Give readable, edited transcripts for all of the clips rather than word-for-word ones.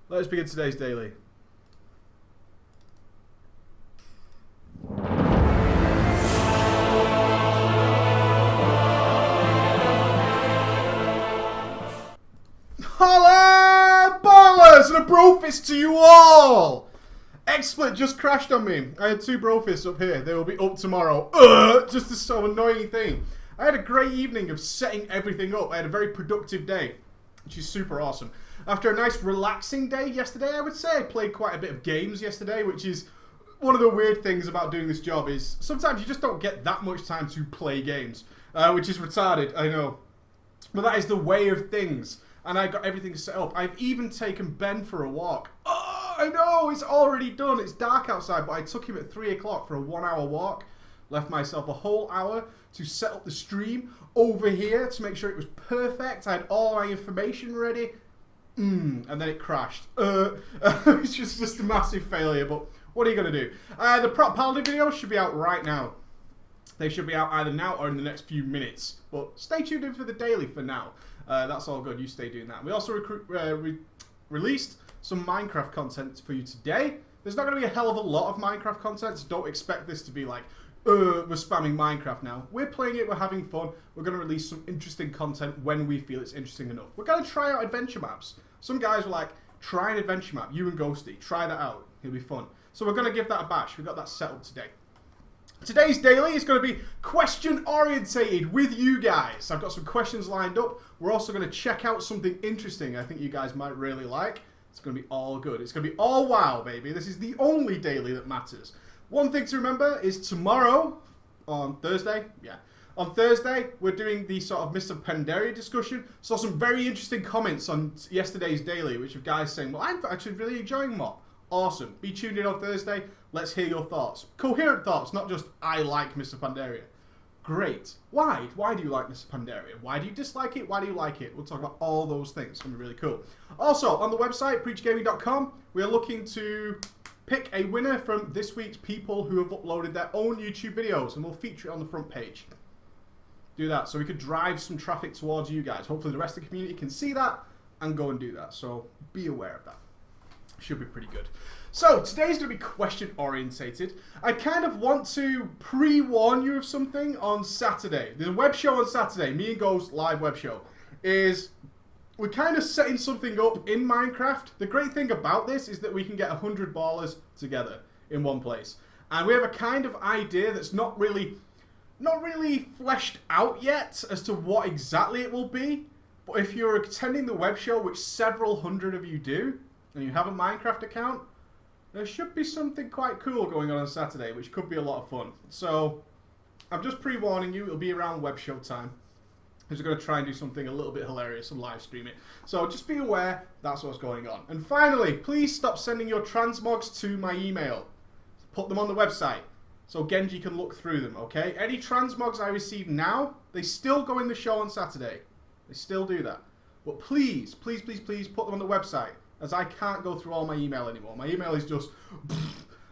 Let's begin today's daily. Holla ballers and a brofist to you all! XSplit just crashed on me. I had 2 brofists up here. They will be up tomorrow. Just a so annoying thing. I had a great evening of setting everything up. I had a very productive day, which is super awesome. After a nice relaxing day yesterday, I would say I played quite a bit of games yesterday, which is one of the weird things about doing this job is sometimes you just don't get that much time to play games, which is retarded, I know. But that is the way of things. And I got everything set up. I've even taken Ben for a walk. Oh, I know, it's already done. It's dark outside, but I took him at 3 o'clock for a 1-hour walk. Left myself a whole hour to set up the stream over here to make sure it was perfect. I had all my information ready. And then it crashed. It's just a massive failure, but what are you going to do? The Prop Paladin videos should be out right now. They should be out either now or in the next few minutes. But stay tuned in for the daily for now. That's all good. You stay doing that. We also released some Minecraft content for you today. There's not going to be a hell of a lot of Minecraft content, so don't expect this to be like, we're spamming Minecraft now. We're playing it, we're having fun. We're going to release some interesting content when we feel it's interesting enough. We're going to try out adventure maps. Some guys were like, try an adventure map. You and Ghosty, try that out. It'll be fun. So we're going to give that a bash. We've got that set up today. Today's daily is going to be question orientated with you guys. I've got some questions lined up. We're also going to check out something interesting I think you guys might really like. It's going to be all good. It's going to be all wow, baby. This is the only daily that matters. One thing to remember is tomorrow, on Thursday, on Thursday, we're doing the sort of Mr. Pandaria discussion. Saw some very interesting comments on yesterday's daily, which of guys saying, well, I'm actually really enjoying Mop. Awesome. Be tuned in on Thursday. Let's hear your thoughts. Coherent thoughts, not just, I like Mr. Pandaria. Great. Why? Why do you like Mr. Pandaria? Why do you dislike it? Why do you like it? We'll talk about all those things. It's going to be really cool. Also, on the website, preachgaming.com, we are looking to pick a winner from this week's people who have uploaded their own YouTube videos, and we'll feature it on the front page. Do that so we could drive some traffic towards you guys. Hopefully the rest of the community can see that and go and do that. So be aware of that. Should be pretty good. So today's going to be question orientated. I kind of want to pre-warn you of something on Saturday. The web show on Saturday, me and Ghost live web show, is we're kind of setting something up in Minecraft. The great thing about this is that we can get 100 ballers together in one place. And we have a kind of idea that's not really fleshed out yet as to what exactly it will be. But if you're attending the web show, which several hundred of you do, and you have a Minecraft account, there should be something quite cool going on Saturday, which could be a lot of fun. So I'm just pre-warning you, it'll be around web show time. Because we're going to try and do something a little bit hilarious and live stream it. So just be aware that's what's going on. And finally, please stop sending your transmogs to my email. Put them on the website so Genji can look through them, okay? Any transmogs I receive now, they still go in the show on Saturday. They still do that. But please, please, please, please put them on the website, as I can't go through all my email anymore. My email is just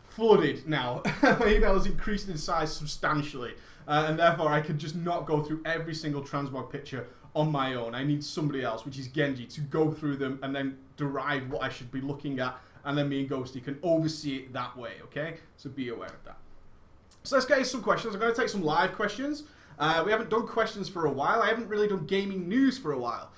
flooded now. My email has increased in size substantially. And therefore I could just not go through every single transmog picture on my own. I need somebody else, which is Genji, to go through them and then derive what I should be looking at. And then me and Ghosty can oversee it that way, okay? So be aware of that. So let's get into some questions. I'm going to take some live questions. We haven't done questions for a while. I haven't really done gaming news for a while.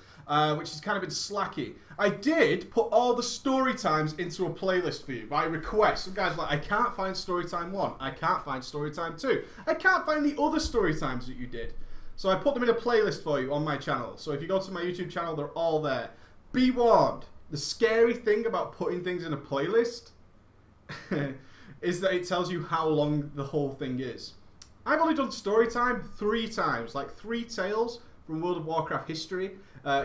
Which has kind of been slacky. I did put all the story times into a playlist for you by request. Some guys are like, I can't find Storytime 1. I can't find Storytime 2. I can't find the other story times that you did. So I put them in a playlist for you on my channel. So if you go to my YouTube channel, they're all there. Be warned. The scary thing about putting things in a playlist is that it tells you how long the whole thing is. I've only done Storytime 3 times, like 3 tales from World of Warcraft history,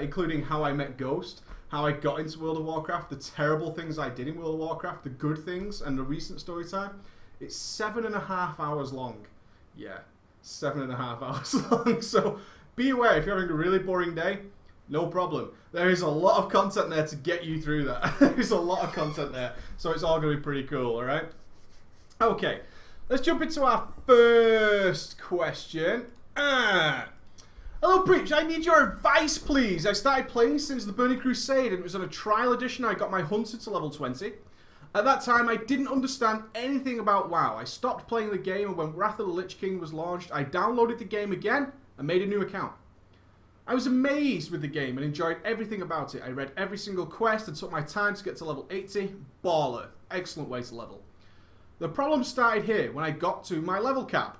including how I met Ghost, how I got into World of Warcraft, the terrible things I did in World of Warcraft, the good things, and the recent story time. It's 7.5 hours long. Yeah, 7.5 hours long. So be aware, if you're having a really boring day, no problem. There is a lot of content there to get you through that. There's a lot of content there. So it's all going to be pretty cool, alright? Okay, let's jump into our first question. Hello, Preach. I need your advice, please. I started playing since the Burning Crusade, and it was on a trial edition. I got my Hunter to level 20. At that time, I didn't understand anything about WoW. I stopped playing the game, and when Wrath of the Lich King was launched, I downloaded the game again and made a new account. I was amazed with the game and enjoyed everything about it. I read every single quest and took my time to get to level 80. Baller. Excellent way to level. The problem started here when I got to my level cap.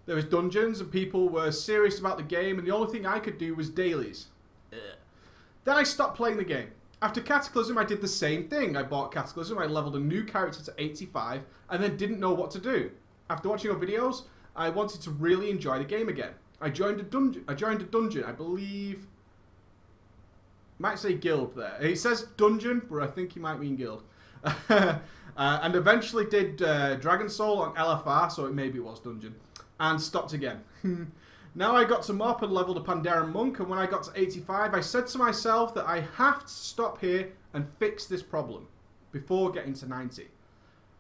There was dungeons and people were serious about the game, and the only thing I could do was dailies. Then I stopped playing the game. After Cataclysm, I did the same thing. I bought Cataclysm, I leveled a new character to 85, and then didn't know what to do. After watching your videos, I wanted to really enjoy the game again. I joined a dungeon. I believe... might say guild there. It says dungeon, but I think you might mean guild. And eventually did Dragon Soul on LFR, so maybe it was dungeon. And stopped again. Now I got to Mop and leveled a Pandaren Monk, and when I got to 85, I said to myself that I have to stop here and fix this problem before getting to 90.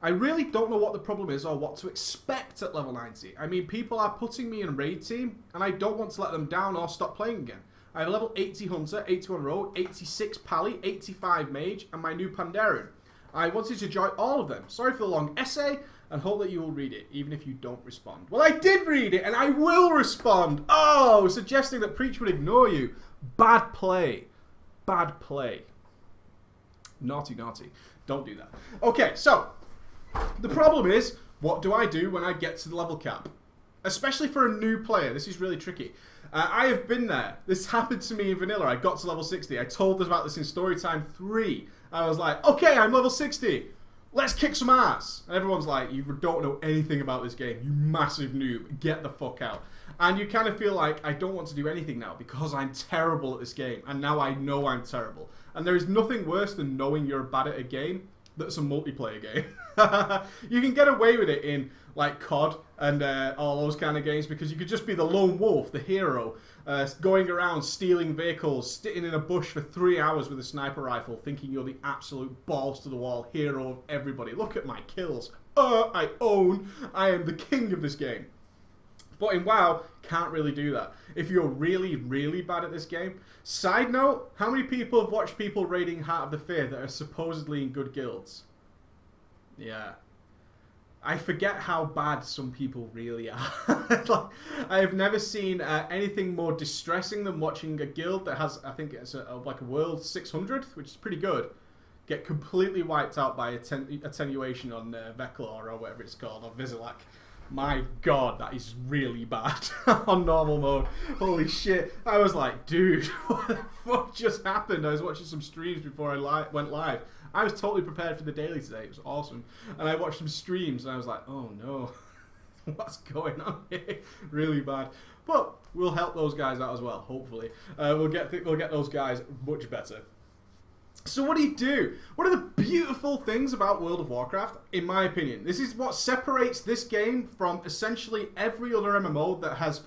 I really don't know what the problem is or what to expect at level 90. I mean, people are putting me in a raid team, and I don't want to let them down or stop playing again. I have level 80 Hunter, 81 Rogue, 86 Pally, 85 Mage, and my new Pandaren. I wanted to join all of them. Sorry for the long essay, and hope that you will read it, even if you don't respond. Well, I did read it, and I will respond. Oh, suggesting that Preach would ignore you. Bad play. Bad play. Naughty, naughty. Don't do that. Okay, so... the problem is, what do I do when I get to the level cap? Especially for a new player, this is really tricky. I have been there. This happened to me in vanilla. I got to level 60. I told us about this in Storytime 3. I was like, okay, I'm level 60. Let's kick some ass. And everyone's like, you don't know anything about this game. You massive noob. Get the fuck out. And you kind of feel like, I don't want to do anything now because I'm terrible at this game. And now I know I'm terrible. And there is nothing worse than knowing you're bad at a game that's a multiplayer game. You can get away with it in like COD and all those kind of games because you could just be the lone wolf, the hero, going around stealing vehicles, sitting in a bush for 3 hours with a sniper rifle, thinking you're the absolute balls to the wall hero of everybody. Look at my kills. I am the king of this game. But in WoW, can't really do that. If you're really, really bad at this game. Side note, how many people have watched people raiding Heart of the Fair that are supposedly in good guilds? Yeah. I forget how bad some people really are. Like, I have never seen anything more distressing than watching a guild that has, I think it's like a world 600, which is pretty good, get completely wiped out by attenuation on Veclor or whatever it's called, or Visilac. My god, that is really bad on normal mode. Holy shit. I was like, dude, what the fuck just happened? I was watching some streams before I went live. I was totally prepared for the daily today. It was awesome. And I watched some streams and I was like, oh no. What's going on here? Really bad. But we'll help those guys out as well, hopefully. We'll get those guys much better. So what do? One of the beautiful things about World of Warcraft, in my opinion, this is what separates this game from essentially every other MMO that has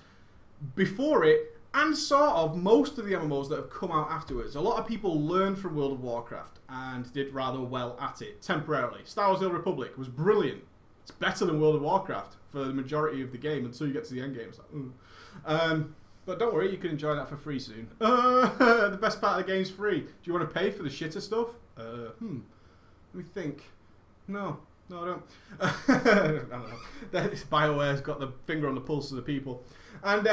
before it, and sort of most of the MMOs that have come out afterwards. A lot of people learned from World of Warcraft and did rather well at it, temporarily. Star Wars: The Old Republic was brilliant. It's better than World of Warcraft for the majority of the game until you get to the end game. It's like, but don't worry, you can enjoy that for free soon. The best part of the game's free. Do you want to pay for the shitter stuff? Let me think. No, I don't. I don't know. BioWare's got the finger on the pulse of the people. And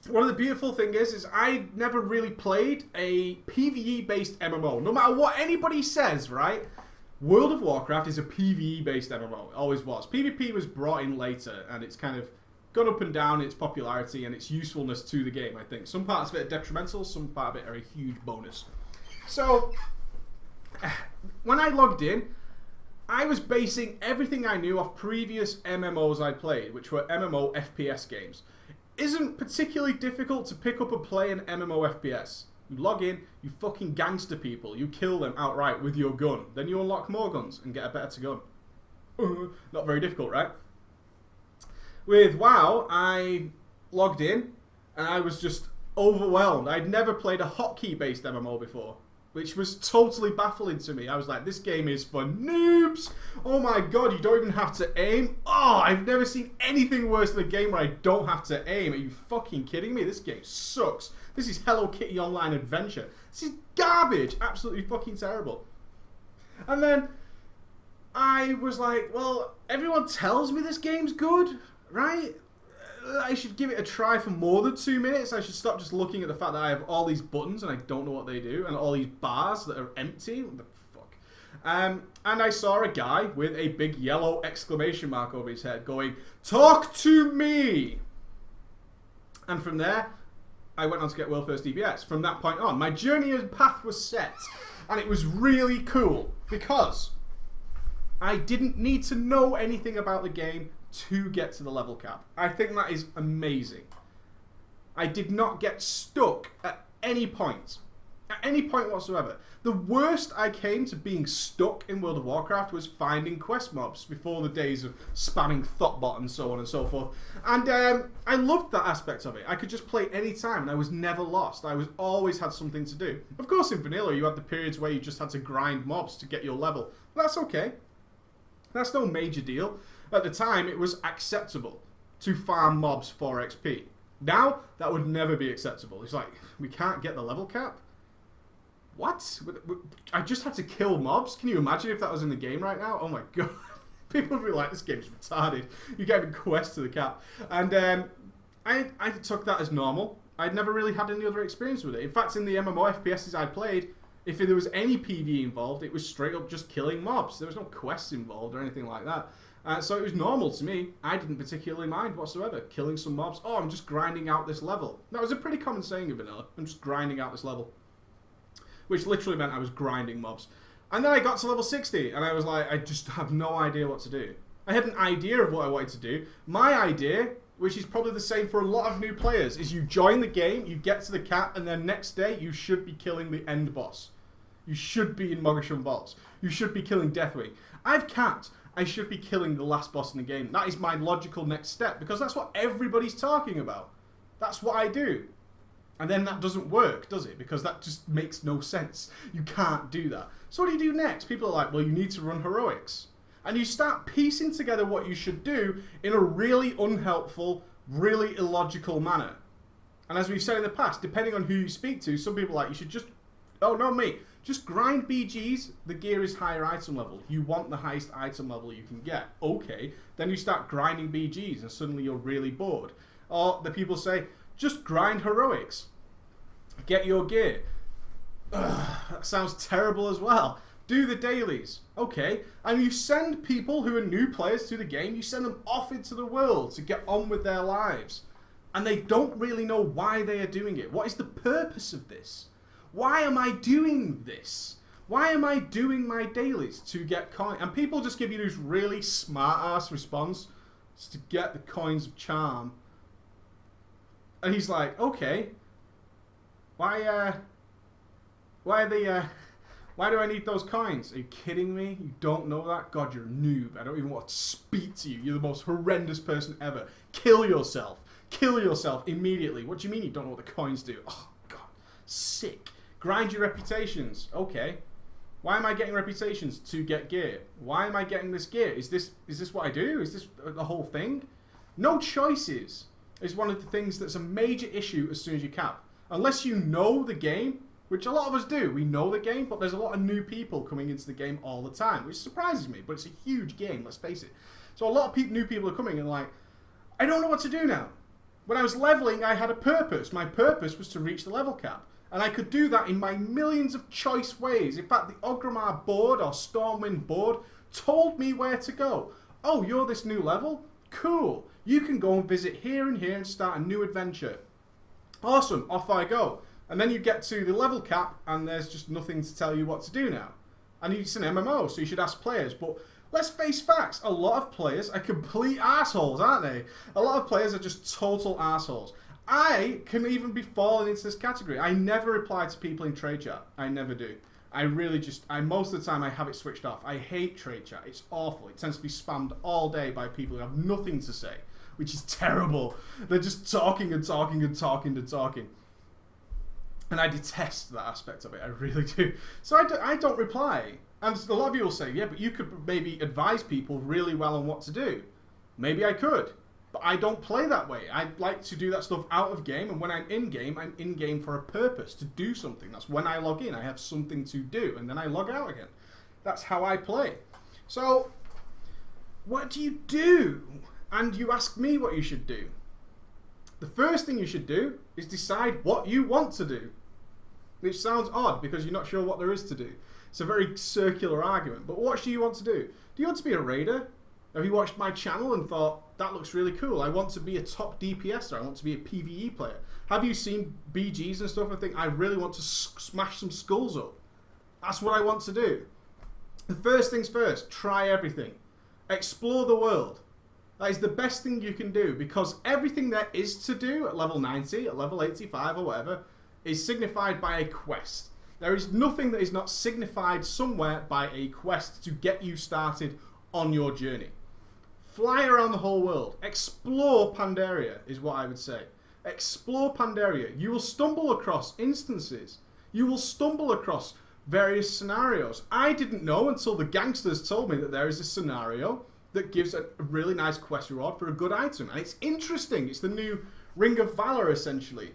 one of the beautiful things is I never really played a PvE-based MMO. No matter what anybody says, right? World of Warcraft is a PvE-based MMO. It always was. PvP was brought in later, and it's kind of gone up and down in its popularity and its usefulness to the game, I think. Some parts of it are detrimental, some part of it are a huge bonus. So, when I logged in, I was basing everything I knew off previous MMOs I played, which were MMO FPS games. Isn't particularly difficult to pick up and play an MMO FPS. You log in, you fucking gangster people, you kill them outright with your gun. Then you unlock more guns and get a better gun. Not very difficult, right? With WoW, I logged in and I was just overwhelmed. I'd never played a hotkey-based MMO before. which was totally baffling to me. I was like, this game is for noobs. Oh my god, you don't even have to aim. Oh, I've never seen anything worse than a game where I don't have to aim. Are you fucking kidding me? This game sucks. This is Hello Kitty Online Adventure. This is garbage. Absolutely fucking terrible. And then I was like, well, everyone tells me this game's good, right? I should give it a try for more than 2 minutes. I should stop just looking at the fact that I have all these buttons and I don't know what they do, and all these bars that are empty. What the fuck? And I saw a guy with a big yellow exclamation mark over his head going, "Talk to me!" And from there, I went on to get World First DPS. From that point on, my journey and path was set. And it was really cool because I didn't need to know anything about the game to get to the level cap. I think that is amazing. I did not get stuck at any point. At any point whatsoever. The worst I came to being stuck in World of Warcraft was finding quest mobs before the days of spamming Thoughtbot and so on and so forth. And I loved that aspect of it. I could just play any time and I was never lost. I always had something to do. Of course in vanilla you had the periods where you just had to grind mobs to get your level. But that's okay. That's no major deal. At the time, it was acceptable to farm mobs for XP. Now, that would never be acceptable. It's like, we can't get the level cap? What? I just had to kill mobs? Can you imagine if that was in the game right now? Oh my god. People would be like, this game's retarded. You get a quest to the cap. And I took that as normal. I'd never really had any other experience with it. In fact, in the MMO FPSs I played, if there was any PvE involved, it was straight up just killing mobs. There was no quests involved or anything like that. So it was normal to me. I didn't particularly mind whatsoever. Killing some mobs. Oh, I'm just grinding out this level. That was a pretty common saying in vanilla. I'm just grinding out this level. Which literally meant I was grinding mobs. And then I got to level 60 and I was like, I just have no idea what to do. I had an idea of what I wanted to do. My idea, which is probably the same for a lot of new players, is you join the game, you get to the cap, and then next day you should be killing the end boss. You should be in Mogashun Vaults. You should be killing Deathwing. I've capped. I should be killing the last boss in the game. That is my logical next step, because that's what everybody's talking about. That's what I do. And then that doesn't work, does it? Because that just makes no sense. You can't do that. So what do you do next? People are like, well, you need to run heroics. And you start piecing together what you should do in a really unhelpful, really illogical manner. And as we've said in the past, depending on who you speak to, some people are like, you should just, oh, no, mate. Just grind BGs, the gear is higher item level. You want the highest item level you can get. Okay, then you start grinding BGs and suddenly you're really bored. Or the people say, just grind heroics. Get your gear. Ugh, that sounds terrible as well. Do the dailies. Okay, and you send people who are new players to the game, you send them off into the world to get on with their lives. And they don't really know why they are doing it. What is the purpose of this? Why am I doing this? Why am I doing my dailies to get coins? And people just give you this really smart-ass response. It's to get the coins of charm. And he's like, okay. Why do I need those coins? Are you kidding me? You don't know that? God, you're a noob. I don't even want to speak to you. You're the most horrendous person ever. Kill yourself. Kill yourself immediately. What do you mean you don't know what the coins do? Oh, God. Sick. Grind your reputations. Okay. Why am I getting reputations? To get gear. Why am I getting this gear? Is this what I do? Is this the whole thing? No choices is one of the things that's a major issue as soon as you cap. Unless you know the game, which a lot of us do. We know the game, but there's a lot of new people coming into the game all the time, which surprises me, but it's a huge game, let's face it. So a lot of new people are coming and like, I don't know what to do now. When I was leveling, I had a purpose. My purpose was to reach the level cap. And I could do that in my millions of choice ways. In fact, the Orgrimmar board or Stormwind board told me where to go. Oh, you're this new level? Cool. You can go and visit here and here and start a new adventure. Awesome. Off I go. And then you get to the level cap and there's just nothing to tell you what to do now. And it's an MMO, so you should ask players. But let's face facts. A lot of players are complete assholes, aren't they? A lot of players are just total assholes. I can even be falling into this category. I never reply to people in trade chat. I never do. I really just, most of the time I have it switched off. I hate trade chat. It's awful. It tends to be spammed all day by people who have nothing to say, which is terrible. They're just talking and talking and talking and talking. And I detest that aspect of it. I really do. So I don't reply. And a lot of you will say, yeah, but you could maybe advise people really well on what to do. Maybe I could. But I don't play that way. I like to do that stuff out of game. And when I'm in game for a purpose, to do something. That's when I log in. I have something to do. And then I log out again. That's how I play. So, what do you do? And you ask me what you should do. The first thing you should do is decide what you want to do. Which sounds odd because you're not sure what there is to do. It's a very circular argument. But what do you want to do? Do you want to be a raider? Have you watched my channel and thought, that looks really cool. I want to be a top DPSer. I want to be a PvE player. Have you seen BGs and stuff and think, I really want to smash some skulls up? That's what I want to do. The first things first, try everything. Explore the world. That is the best thing you can do because everything there is to do at level 90, at level 85 or whatever, is signified by a quest. There is nothing that is not signified somewhere by a quest to get you started on your journey. Fly around the whole world. Explore Pandaria is what I would say. Explore Pandaria. You will stumble across instances. You will stumble across various scenarios. I didn't know until the gangsters told me that there is a scenario that gives a really nice quest reward for a good item. And it's interesting. It's the new Ring of Valor, essentially.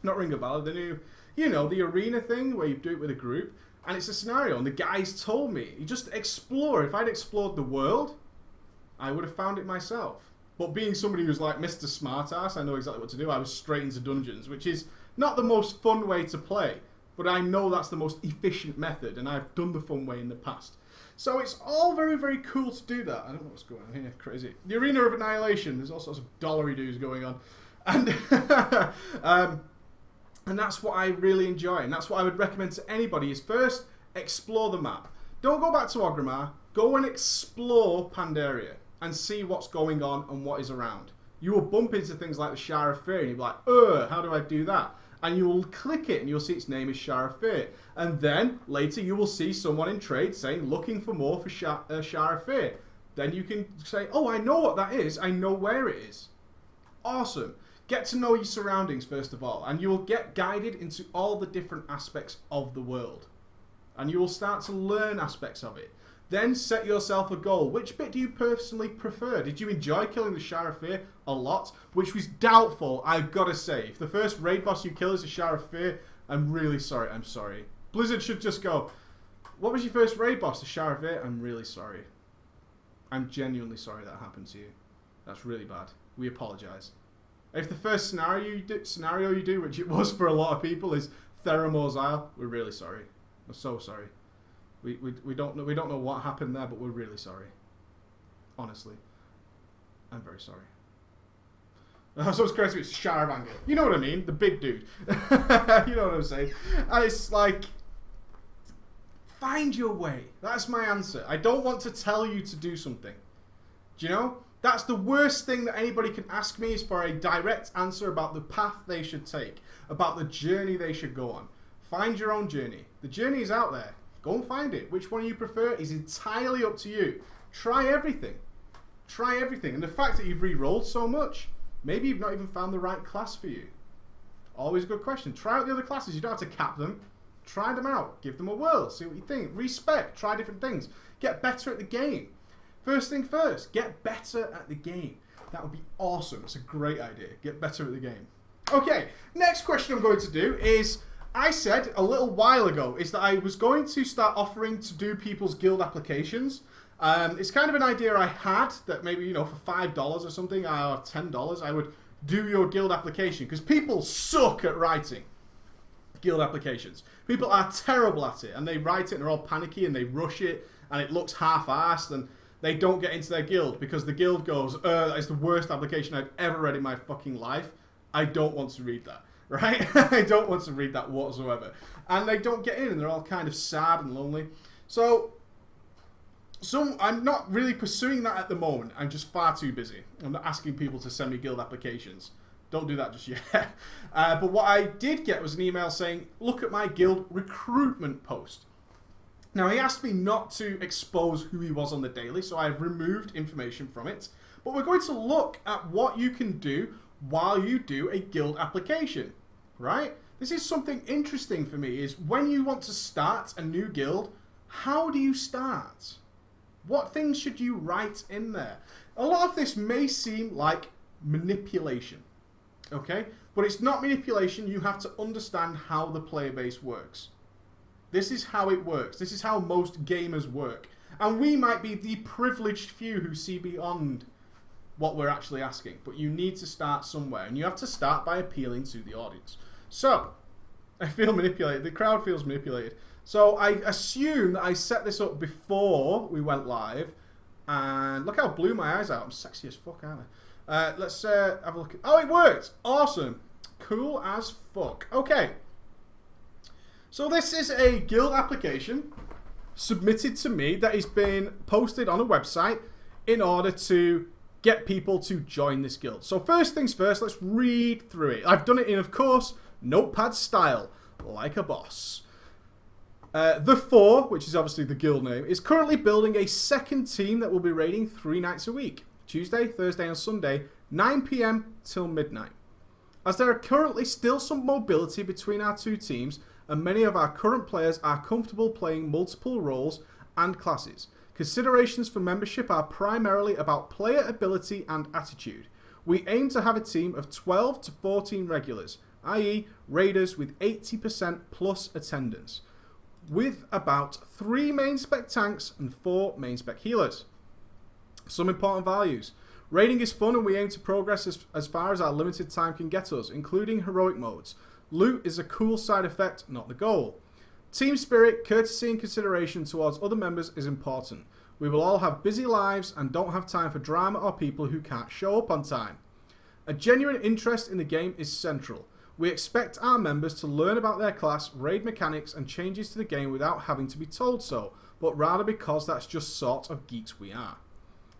Not Ring of Valor, the new, you know, the arena thing where you do it with a group. And it's a scenario. And the guys told me, you just explore. If I'd explored the world, I would have found it myself. But being somebody who's like Mr. Smartass, I know exactly what to do. I was straight into dungeons, which is not the most fun way to play. But I know that's the most efficient method. And I've done the fun way in the past. So it's all very, very cool to do that. I don't know what's going on here. Crazy. The Arena of Annihilation. There's all sorts of dollary-doos going on. And and that's what I really enjoy. And that's what I would recommend to anybody is first, explore the map. Don't go back to Orgrimmar. Go and explore Pandaria and see what's going on and what is around. You will bump into things like the Shire of Fear and you'll be like, how do I do that? And you will click it and you'll see its name is Shire of Fear. And then later you will see someone in trade saying, looking for more for Shire of Fear. Then you can say, oh, I know what that is. I know where it is. Awesome. Get to know your surroundings first of all. And you will get guided into all the different aspects of the world. And you will start to learn aspects of it. Then set yourself a goal. Which bit do you personally prefer? Did you enjoy killing the Shire of Fear a lot? Which was doubtful, I've got to say. If the first raid boss you kill is the Shire of Fear, I'm really sorry. I'm sorry. Blizzard should just go, what was your first raid boss? The Shire of Fear? I'm really sorry. I'm genuinely sorry that happened to you. That's really bad. We apologise. If the first scenario you do, which it was for a lot of people, is Theramore's Isle, we're really sorry. We're so sorry. We don't know what happened there, but we're really sorry. Honestly, I'm very sorry. So it's crazy. It's Shire of Anger. You know what I mean? The big dude. You know what I'm saying? And it's like, find your way. That's my answer. I don't want to tell you to do something. Do you know? That's the worst thing that anybody can ask me is for a direct answer about the path they should take, about the journey they should go on. Find your own journey. The journey is out there. Go and find it. Which one you prefer is entirely up to you. Try everything. Try everything. And the fact that you've re-rolled so much, maybe you've not even found the right class for you. Always a good question. Try out the other classes. You don't have to cap them. Try them out. Give them a whirl. See what you think. Respect. Try different things. Get better at the game. First thing first. Get better at the game. That would be awesome. That's a great idea. Get better at the game. Okay. Next question I'm going to do is, I said a little while ago is that I was going to start offering to do people's guild applications. It's kind of an idea I had that maybe, you know, for $5 or something, or $10, I would do your guild application. Because people suck at writing guild applications. People are terrible at it. And they write it and they're all panicky and they rush it. And it looks half-assed and they don't get into their guild. Because the guild goes, that is the worst application I've ever read in my fucking life. I don't want to read that. Right? I don't want to read that whatsoever. And they don't get in and they're all kind of sad and lonely. So I'm not really pursuing that at the moment. I'm just far too busy. I'm not asking people to send me guild applications. Don't do that just yet. But what I did get was an email saying, look at my guild recruitment post. Now, he asked me not to expose who he was on the daily, so I've removed information from it. But we're going to look at what you can do while you do a guild application, right? This is something interesting for me, is when you want to start a new guild, how do you start? What things should you write in there? A lot of this may seem like manipulation, okay? But it's not manipulation. You have to understand how the player base works. This is how it works. This is how most gamers work. And we might be the privileged few who see beyond what we're actually asking. But you need to start somewhere. And you have to start by appealing to the audience. So, I feel manipulated. The crowd feels manipulated. So, I assume that I set this up before we went live. And look how blue my eyes are. I'm sexy as fuck, aren't I? Let's have a look. Oh, it worked. Awesome. Cool as fuck. Okay. So this is a guild application submitted to me that has been posted on a website in order to get people to join this guild. So first things first, let's read through it. I've done it in, of course, notepad style, like a boss. The Four, which is obviously the guild name, is currently building a second team that will be raiding 3 nights a week. Tuesday, Thursday and Sunday, 9 PM till midnight. As there are currently still some mobility between our two teams, and many of our current players are comfortable playing multiple roles and classes, considerations for membership are primarily about player ability and attitude. We aim to have a team of 12 to 14 regulars, i.e. raiders with 80% plus attendance, with about 3 main spec tanks and 4 main spec healers. Some important values. Raiding is fun and we aim to progress as far as our limited time can get us, including heroic modes. Loot is a cool side effect, not the goal. Team spirit, courtesy and consideration towards other members is important. We will all have busy lives and don't have time for drama or people who can't show up on time. A genuine interest in the game is central. We expect our members to learn about their class, raid mechanics and changes to the game without having to be told so, but rather because that's just sort of geeks we are.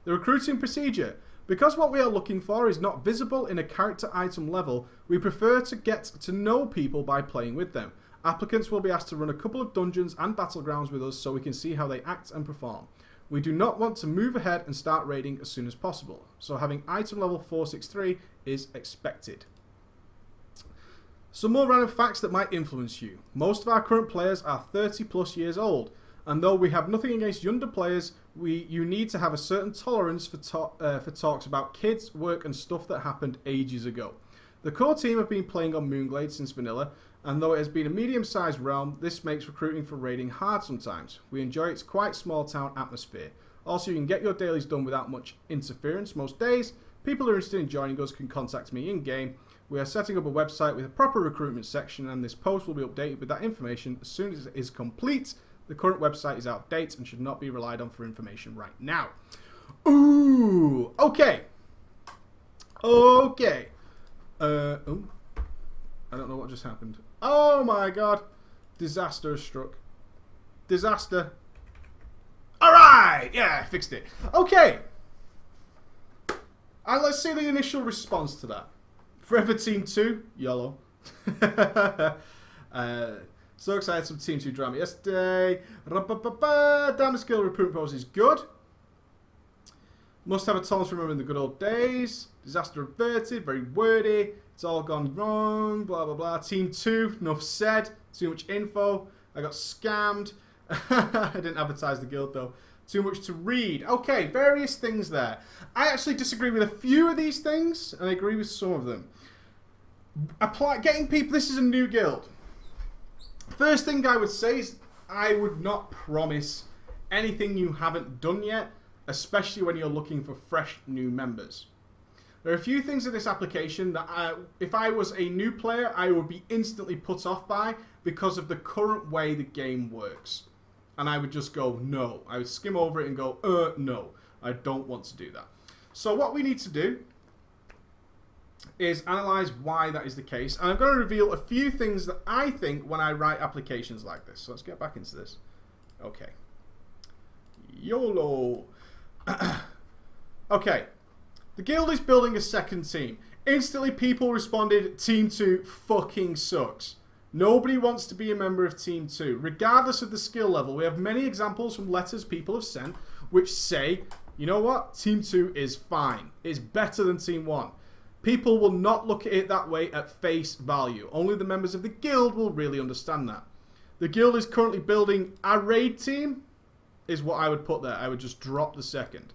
The recruiting procedure. Because what we are looking for is not visible in a character item level, we prefer to get to know people by playing with them. Applicants will be asked to run a couple of dungeons and battlegrounds with us so we can see how they act and perform. We do not want to move ahead and start raiding as soon as possible, so having item level 463 is expected. Some more random facts that might influence you. Most of our current players are 30 plus years old, and though we have nothing against younger players, you need to have a certain tolerance for talks about kids, work and stuff that happened ages ago. The core team have been playing on Moonglade since vanilla, and though it has been a medium-sized realm, this makes recruiting for raiding hard sometimes. We enjoy its quite small town atmosphere. Also, you can get your dailies done without much interference most days. People who are interested in joining us can contact me in-game. We are setting up a website with a proper recruitment section, and this post will be updated with that information as soon as it is complete. The current website is out of date and should not be relied on for information right now. Ooh, okay. Okay. I don't know what just happened. Oh my god. Disaster has struck. Disaster. Alright! Yeah, I fixed it. Okay. And let's see the initial response to that. Forever Team 2, YOLO. So excited, some Team 2 drama yesterday. Damn, the skill recruitment pose is good. Must have a tolerance for remembering the good old days. Disaster averted, very wordy. It's all gone wrong, blah, blah, blah. Team 2, enough said. Too much info. I got scammed. I didn't advertise the guild, though. Too much to read. Okay, various things there. I actually disagree with a few of these things, and I agree with some of them. Getting people... This is a new guild. First thing I would say is I would not promise anything you haven't done yet, especially when you're looking for fresh new members. There are a few things in this application that if I was a new player, I would be instantly put off by because of the current way the game works. And I would just go, no. I would skim over it and go, no. I don't want to do that. So what we need to do is analyze why that is the case. And I'm going to reveal a few things that I think when I write applications like this. So let's get back into this. Okay. YOLO. Okay. The guild is building a second team. Instantly people responded, Team 2 fucking sucks. Nobody wants to be a member of Team 2, regardless of the skill level. We have many examples from letters people have sent which say, you know what? Team 2 is fine. It's better than Team 1. People will not look at it that way at face value. Only the members of the guild will really understand that. The guild is currently building a raid team, is what I would put there. I would just drop the second.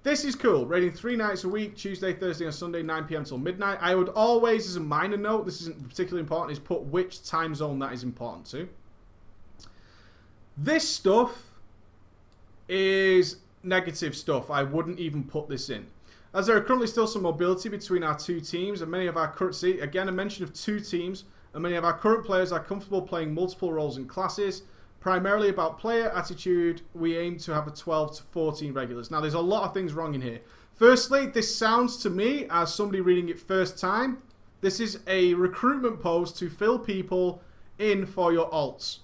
This is cool. Raiding 3 nights a week, Tuesday, Thursday, and Sunday, 9 PM till midnight. I would always, as a minor note, this isn't particularly important, is put which time zone that is important to. This stuff is negative stuff. I wouldn't even put this in. As there are currently still some mobility between our two teams, and many of our current, see, again, a mention of two teams, and many of our current players are comfortable playing multiple roles and classes. Primarily about player attitude, we aim to have a 12 to 14 regulars. Now, there's a lot of things wrong in here. Firstly, this sounds to me, as somebody reading it first time, this is a recruitment post to fill people in for your alts.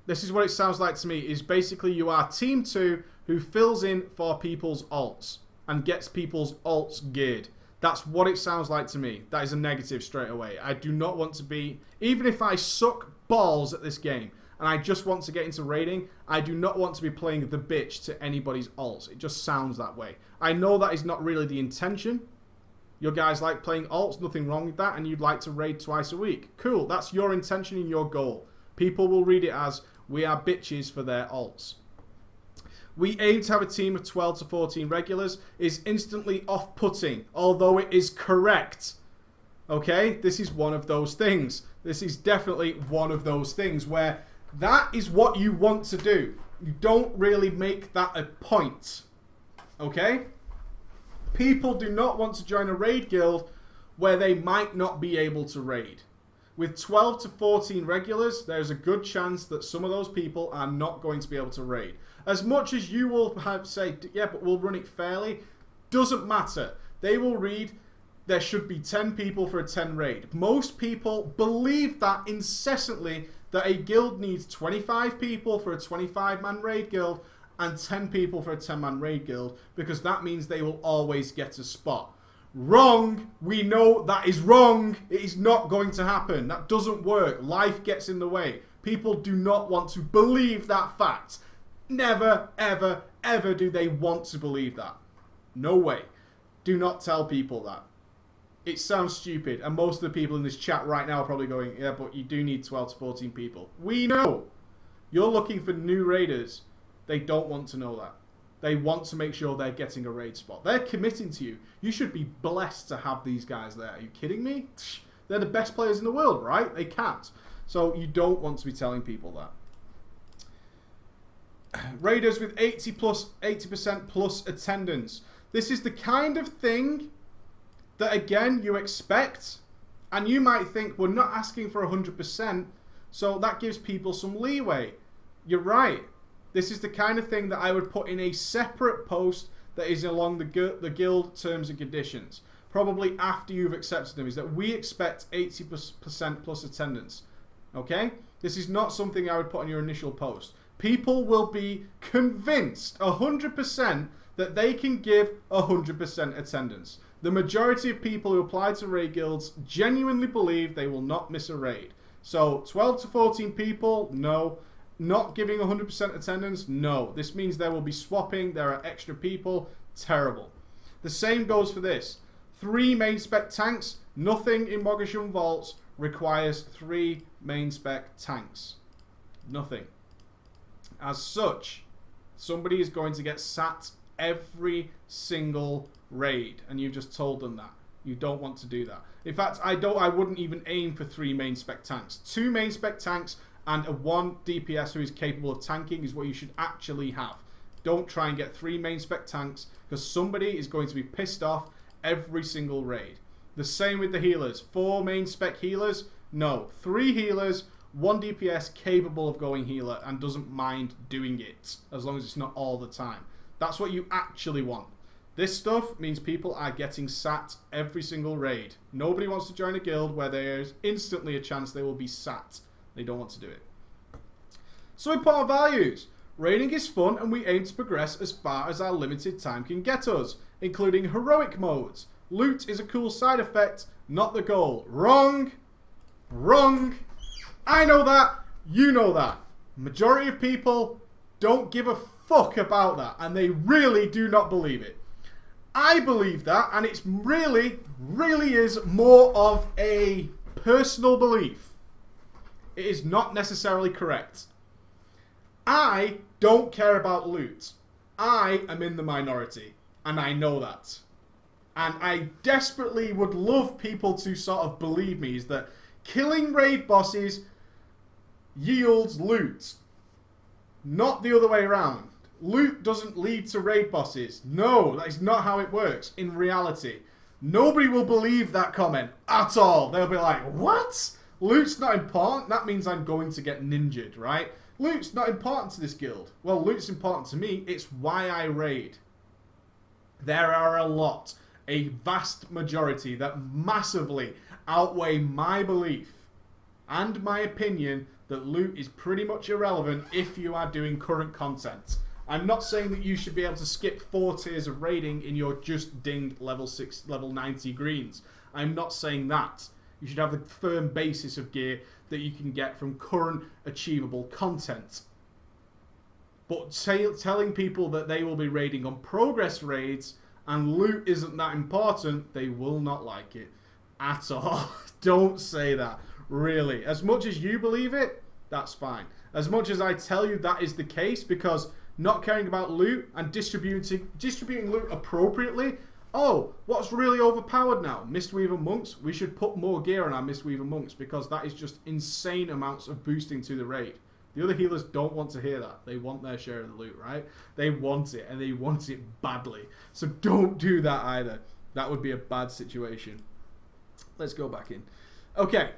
This is what it sounds like to me, is basically you are team 2 who fills in for people's alts and gets people's alts geared. That's what it sounds like to me. That is a negative straight away. I do not want to be, even if I suck balls at this game, and I just want to get into raiding, I do not want to be playing the bitch to anybody's alts. It just sounds that way. I know that is not really the intention. Your guys like playing alts, nothing wrong with that, and you'd like to raid twice a week. Cool, that's your intention and your goal. People will read it as, we are bitches for their alts. We aim to have a team of 12 to 14 regulars. Is instantly off-putting, although it is correct. Okay, this is one of those things. This is definitely one of those things where that is what you want to do. You don't really make that a point. Okay? People do not want to join a raid guild where they might not be able to raid. With 12 to 14 regulars, there's a good chance that some of those people are not going to be able to raid. As much as you will have say, yeah, but we'll run it fairly, doesn't matter. They will read, there should be 10 people for a 10 raid. Most people believe that incessantly, that a guild needs 25 people for a 25-man raid guild and 10 people for a 10-man raid guild, because that means they will always get a spot. Wrong. We know that is wrong. It is not going to happen. That doesn't work. Life gets in the way. People do not want to believe that fact. Never, ever, ever do they want to believe that. No way. Do not tell people that. It sounds stupid, and most of the people in this chat right now are probably going, yeah, but you do need 12 to 14 people. We know. You're looking for new raiders. They don't want to know that. They want to make sure they're getting a raid spot. They're committing to you. You should be blessed to have these guys there. Are you kidding me? They're the best players in the world, right? They can't. So you don't want to be telling people that. Raiders with 80% plus attendance. This is the kind of thing that, again, you expect. And you might think, we're not asking for 100%, so that gives people some leeway. You're right. This is the kind of thing that I would put in a separate post that is along the guild terms and conditions. Probably after you've accepted them, is that we expect 80% plus attendance. Okay? This is not something I would put on your initial post. People will be convinced 100% that they can give 100% attendance. The majority of people who apply to raid guilds genuinely believe they will not miss a raid. So 12 to 14 people, no. Not giving 100% attendance, no. This means there will be swapping, there are extra people, terrible. The same goes for this. 3 main spec tanks, nothing in Mogashun Vaults requires 3 main spec tanks. Nothing. As such, somebody is going to get sat every single raid, and you've just told them that. You don't want to do that. In fact, I wouldn't even aim for 3 main spec tanks. 2 main spec tanks and a 1 DPS who is capable of tanking is what you should actually have. Don't try and get 3 main spec tanks, because somebody is going to be pissed off every single raid. The same with the healers. 4 main spec healers? No. 3 healers, 1 DPS capable of going healer and doesn't mind doing it, as long as it's not all the time. That's what you actually want. This stuff means people are getting sat every single raid. Nobody wants to join a guild where there's instantly a chance they will be sat. They don't want to do it. So we put our values. Raiding is fun and we aim to progress as far as our limited time can get us, including heroic modes. Loot is a cool side effect, not the goal. Wrong. Wrong. I know that. You know that. Majority of people don't give a fuck about that, and they really do not believe it. I believe that, and it's really is more of a personal belief. It is not necessarily correct. I don't care about loot. I am in the minority, and I know that. And I desperately would love people to sort of believe me is that killing raid bosses yields loot. Not the other way around. Loot doesn't lead to raid bosses. No, that is not how it works in reality. Nobody will believe that comment at all. They'll be like, what? Loot's not important? That means I'm going to get ninjaed, right? Loot's not important to this guild. Well, loot's important to me. It's why I raid. There are a vast majority that massively outweigh my belief and my opinion that loot is pretty much irrelevant if you are doing current content. I'm not saying that you should be able to skip 4 tiers of raiding in your just dinged level 6, level 90 greens. I'm not saying that. You should have the firm basis of gear that you can get from current achievable content. But telling people that they will be raiding on progress raids and loot isn't that important, they will not like it at all. Don't say that. Really. As much as you believe it, that's fine. As much as I tell you that is the case, because not caring about loot and distributing loot appropriately. Oh, what's really overpowered now? Mistweaver Monks. We should put more gear on our Mistweaver Monks because that is just insane amounts of boosting to the raid. The other healers don't want to hear that. They want their share of the loot, right? They want it, and they want it badly. So don't do that either. That would be a bad situation. Let's go back in. Okay.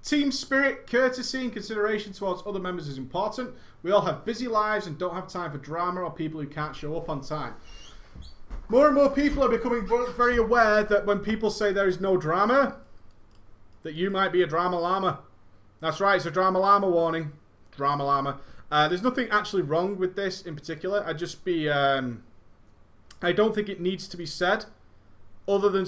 Team spirit, courtesy, and consideration towards other members is important. We all have busy lives and don't have time for drama or people who can't show up on time. More and more people are becoming very aware that when people say there is no drama, that you might be a drama llama. That's right, it's a drama llama warning. Drama llama. There's nothing actually wrong with this in particular. I don't think it needs to be said. Other than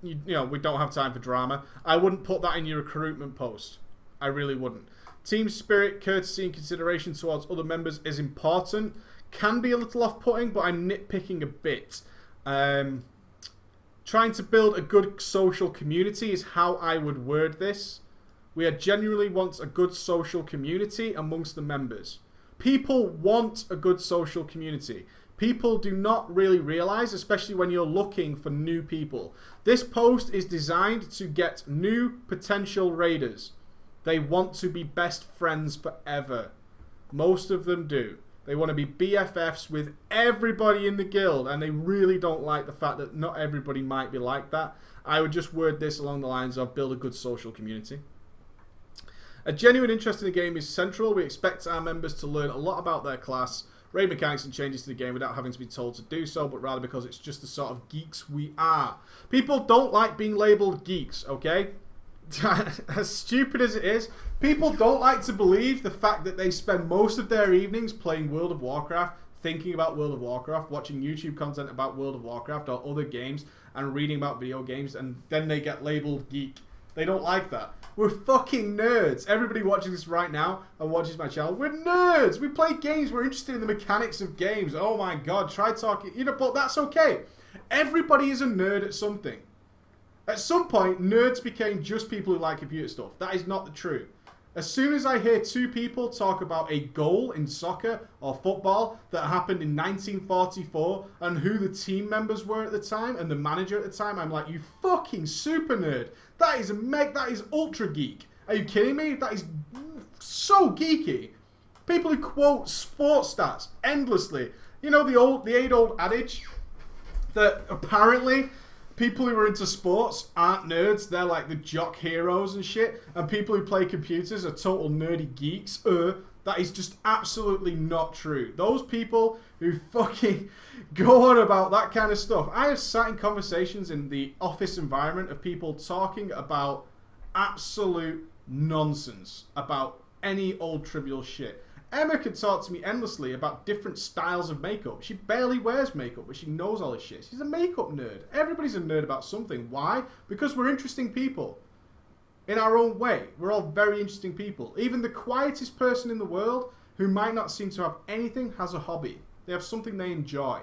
you know, we don't have time for drama. I wouldn't put that in your recruitment post. I really wouldn't. Team spirit, courtesy, and consideration towards other members is important. Can be a little off-putting, but I'm nitpicking a bit. Trying to build a good social community is how I would word this. We genuinely want a good social community amongst the members. People want a good social community. People do not really realize, especially when you're looking for new people. This post is designed to get new potential raiders. They want to be best friends forever. Most of them do. They want to be BFFs with everybody in the guild, and they really don't like the fact that not everybody might be like that. I would just word this along the lines of build a good social community. A genuine interest in the game is central. We expect our members to learn a lot about their class, raid mechanics and changes to the game without having to be told to do so, but rather because it's just the sort of geeks we are. People don't like being labelled geeks, okay? As stupid as it is, people don't like to believe the fact that they spend most of their evenings playing World of Warcraft, thinking about World of Warcraft, watching YouTube content about World of Warcraft or other games, and reading about video games, and then they get labelled geek. They don't like that. We're fucking nerds. Everybody watching this right now and watches my channel, we're nerds. We play games. We're interested in the mechanics of games. Oh my god, try talking. You know, but that's okay. Everybody is a nerd at something. At some point, nerds became just people who like computer stuff. That is not the truth. As soon as I hear 2 people talk about a goal in soccer or football that happened in 1944 and who the team members were at the time and the manager at the time, I'm like, you fucking super nerd. That is ultra geek. Are you kidding me? That is so geeky. People who quote sports stats endlessly. You know the age-old adage that apparently people who are into sports aren't nerds. They're like the jock heroes and shit. And people who play computers are total nerdy geeks. That is just absolutely not true. Those people who fucking go on about that kind of stuff. I have sat in conversations in the office environment of people talking about absolute nonsense. About any old trivial shit. Emma could talk to me endlessly about different styles of makeup. She barely wears makeup, but she knows all this shit. She's a makeup nerd. Everybody's a nerd about something. Why? Because we're interesting people. In our own way. We're all very interesting people. Even the quietest person in the world, who might not seem to have anything, has a hobby. They have something they enjoy.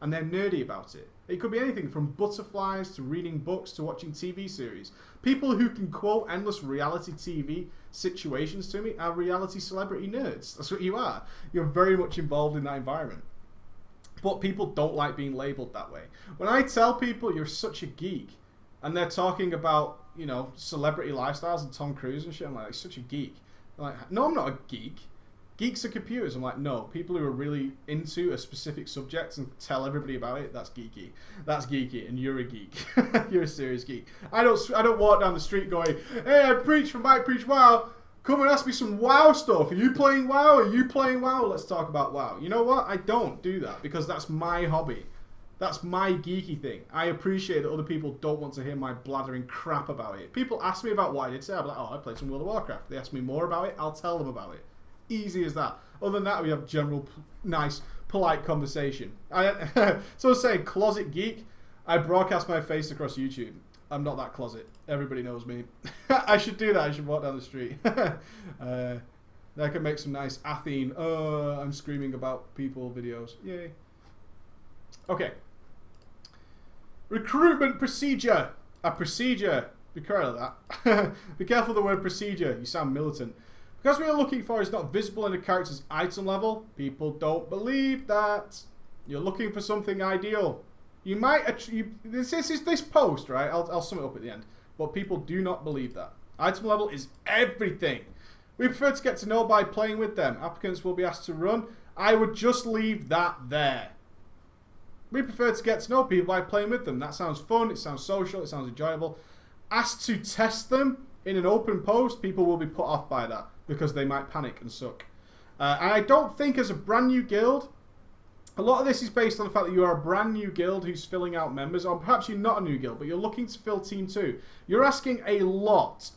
And they're nerdy about it. It could be anything from butterflies to reading books to watching TV series. People who can quote endless reality TV situations to me are reality celebrity nerds. That's what you are. You're very much involved in that environment. But people don't like being labelled that way. When I tell people you're such a geek, and they're talking about, you know, celebrity lifestyles and Tom Cruise and shit, I'm like, such a geek. I'm like, no, I'm not a geek. Geeks are computers. I'm like, no, people who are really into a specific subject and tell everybody about it, that's geeky. That's geeky, and you're a geek. You're a serious geek. I don't walk down the street going, hey, I preach for Mike Preach WoW. Come and ask me some WoW stuff. Are you playing WoW? Are you playing WoW? Let's talk about WoW. You know what? I don't do that because that's my hobby. That's my geeky thing. I appreciate that other people don't want to hear my blathering crap about it. People ask me about what I did today. I'm like, oh, I played some World of Warcraft. They ask me more about it. I'll tell them about it. Easy as that. Other than that, we have general, nice, polite conversation. So I was saying, closet geek. I broadcast my face across YouTube. I'm not that closet. Everybody knows me. I should do that. I should walk down the street. I can make some nice Athene, I'm screaming about people videos. Yay. Okay. Recruitment procedure. A procedure. Be careful of that. Be careful of the word procedure. You sound militant. Because what you're looking for is not visible in a character's item level. People don't believe that. You're looking for something ideal. You might... This is this post, right? I'll sum it up at the end. But people do not believe that. Item level is everything. We prefer to get to know by playing with them. Applicants will be asked to run. I would just leave that there. We prefer to get to know people by playing with them. That sounds fun. It sounds social. It sounds enjoyable. Asked to test them in an open post, people will be put off by that because they might panic and suck. And I don't think as a brand new guild, a lot of this is based on the fact that you are a brand new guild who's filling out members, or perhaps you're not a new guild, but you're looking to fill Team 2. You're asking a lot.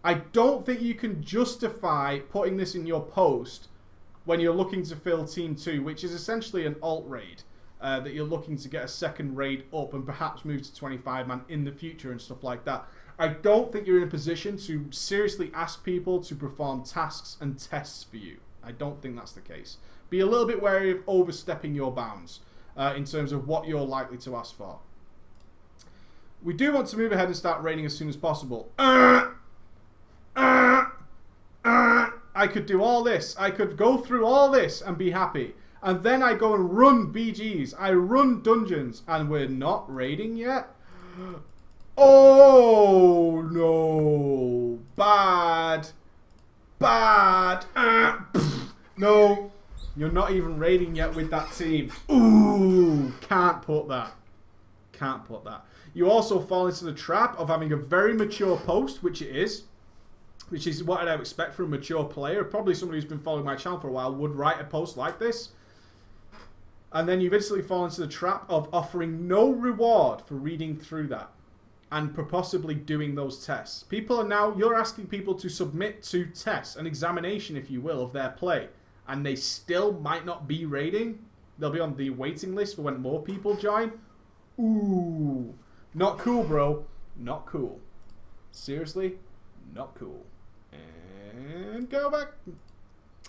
I don't think you can justify putting this in your post when you're looking to fill Team 2, which is essentially an alt raid. That you're looking to get a second raid up and perhaps move to 25-man in the future and stuff like that. I don't think you're in a position to seriously ask people to perform tasks and tests for you. I don't think that's the case. Be a little bit wary of overstepping your bounds in terms of what you're likely to ask for. We do want to move ahead and start raiding as soon as possible. I could do all this. I could go through all this and be happy. And then I go and run BGs. I run dungeons. And we're not raiding yet? Oh, no. Bad. Bad. No. You're not even raiding yet with that team. Ooh. Can't put that. Can't put that. You also fall into the trap of having a very mature post, which it is. Which is what I'd expect from a mature player. Probably somebody who's been following my channel for a while would write a post like this. And then you've instantly fallen into the trap of offering no reward for reading through that. And possibly doing those tests. People are now, you're asking people to submit to tests, an examination, if you will, of their play. And they still might not be raiding. They'll be on the waiting list for when more people join. Ooh. Not cool, bro. Not cool. Seriously, not cool. And go back.